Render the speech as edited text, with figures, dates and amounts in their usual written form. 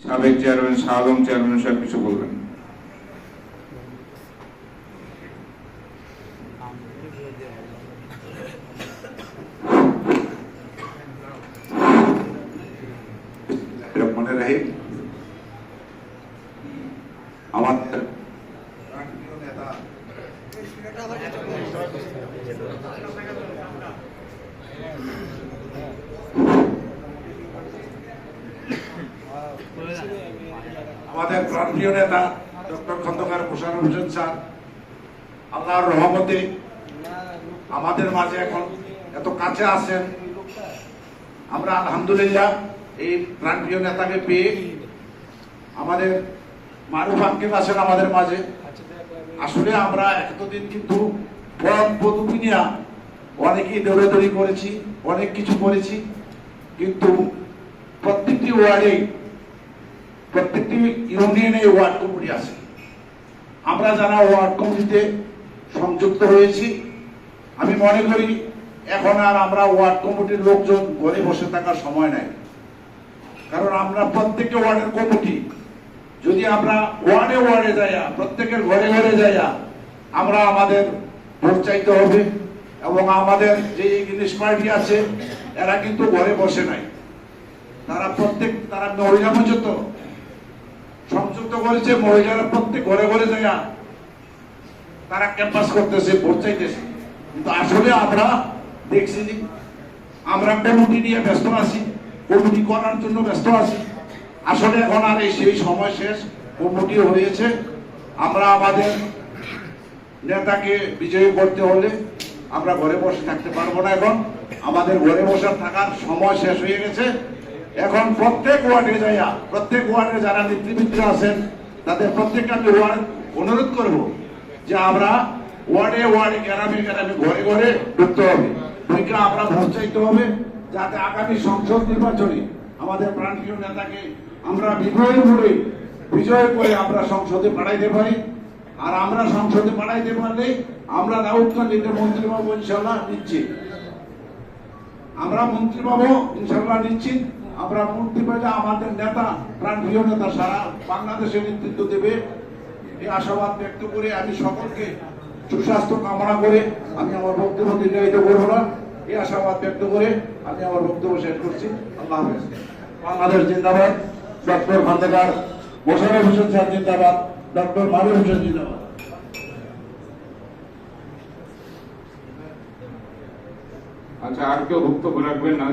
সাবেক chairman Shah Alam chairman সাহেব কিছু বলবেন। আমাদের প্রাণপ্রিয় নেতা ডক্টর খন্দকার মোশাররফ হোসেন স্যার আল্লাহর রহমতে আমাদের মাঝে এখন এত কাছে আছেন। আমরা আলহামদুলিল্লাহ এই প্রাণপ্রিয় নেতাকে পেয়ে, আমাদের মারুফ আঙ্কেল আছেন আমাদের মাঝে। আসলে আমরা এতদিন কিন্তু পদ পদবি নিয়ে অনেকেই দৌড়াদৌড়ি করেছি, অনেক কিছু করেছি, কিন্তু প্রত্যেকটি ওয়ার্ডে, প্রত্যেকটি ইউনিয়নে ওয়ার্ড কমিটি আছে। আমরা যারা ওয়ার্ড কমিটিতে সংযুক্ত হয়েছি, আমি মনে করি এখন আর আমরা ওয়ার্ড কমিটির লোকজন ঘরে বসে থাকার সময় নাই। কারণ আমরা প্রত্যেকটা ওয়ার্ডের কমিটি, যদি আমরা ওয়ার্ডে ওয়ার্ডে যাইয়া, প্রত্যেকের ঘরে ঘরে যাইয়া আমরা আমাদের ভোট চাইতে হবে। এবং আমাদের যে মিউনিসিপালিটি আছে এরা কিন্তু ঘরে বসে নাই, তারা মহিলা পর্যন্ত সংযুক্ত করেছে। মহিলারা প্রত্যেক ঘরে ঘরে যাইয়া তারা ক্যাম্পাস করতেছে, ভোট চাইতেছে। কিন্তু আসলে আমরা দেখছি আমরা কমিটি নিয়ে ব্যস্ত আছি, কমিটি করার জন্য ব্যস্ত আছি। আসলে এখন আর সেই সময় শেষ, কমিটি হয়েছে। আমরা আমাদের নেতাকে বিজয়ী করতে হলে আমরা ঘরে বসে থাকতে পারবো না। এখন আমাদের ঘরে বসে থাকার সময় শেষ হয়ে গেছে। এখন প্রত্যেক ওয়ার্ডে যাইয়া, প্রত্যেক ওয়ার্ডে যারা নেতৃবৃন্দ আছেন তাদের প্রত্যেকটা আমি অনুরোধ করব যে আমরা ওয়ার্ডে ওয়ার্ডে, গ্রামে গ্রামে, ঘরে ঘরে ঢুকতে হবে, ঢুকে আমরা ভোট চাইতে হবে, যাতে আগামী সংসদ নির্বাচনে আমাদের প্রাণপ্রিয় নেতাকে আমরা বিজয় করে আমরা সংসদে পাঠাইতে পারি। আর আমরা সংসদে পাঠাইতে পারলে আমরা দাউদকান্দিতে মন্ত্রী পাবো ইনশাল্লাহ নিশ্চিত। আমরা মন্ত্রী পাবো ইনশাল্লাহ নিশ্চিত। আমরা মন্ত্রী পেলে আমাদের নেতা, প্রাণপ্রিয় নেতা সারা বাংলাদেশে নেতৃত্ব দেবে, এই আশাবাদ ব্যক্ত করে আমি সকলকে সুস্বাস্থ্য কামনা করে আমি আমার বক্তব্য দীর্ঘায়িত করবো না। এই আশাবাদ ব্যক্ত করে আমি আমার বক্তব্য শেষ করছি। আল্লাহ হাফেজ। বাংলাদেশ জিন্দাবাদ। ডক্টর খন্দকার মোশাররফ হোসেন স্যার জিন্দাবাদ। ডক্টর মারুফ হোসেন জিন্দাবাদ। আচ্ছা, আর কেউ বক্তব্য রাখবেন না?